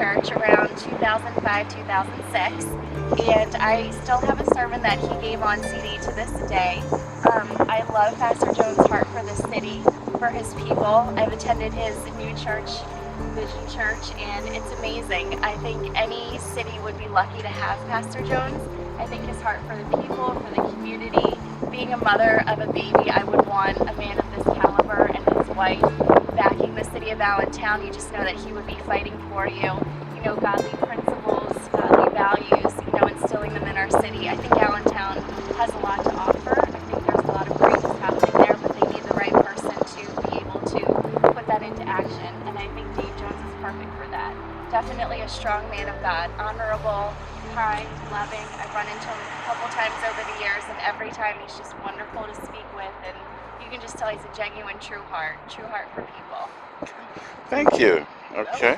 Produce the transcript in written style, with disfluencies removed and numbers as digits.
church around 2005, 2006, and I still have a sermon that he gave on CD to this day. I love Pastor Jones' heart for the city, for his people. I've attended his new church, Vision Church, and it's amazing. I think any city would be lucky to have Pastor Jones. I think his heart for the people, for the community. Being a mother of a baby, I would want a man of this caliber and his wife backing the city of Allentown. You just know that he would be fighting for you. You know, godly principles, godly values, you know, instilling them in our city. I think Allentown has a lot to offer. I think there's a lot of greatness happening there, but they need the right person to be able to put that into action. And I think Dave Jones is perfect for that. Definitely a strong man of God, honorable, kind, loving. I've run into him a couple times over the years, and every time he's just wonderful to speak with, and you can just tell he's a genuine, true heart for people. Thank you. Okay.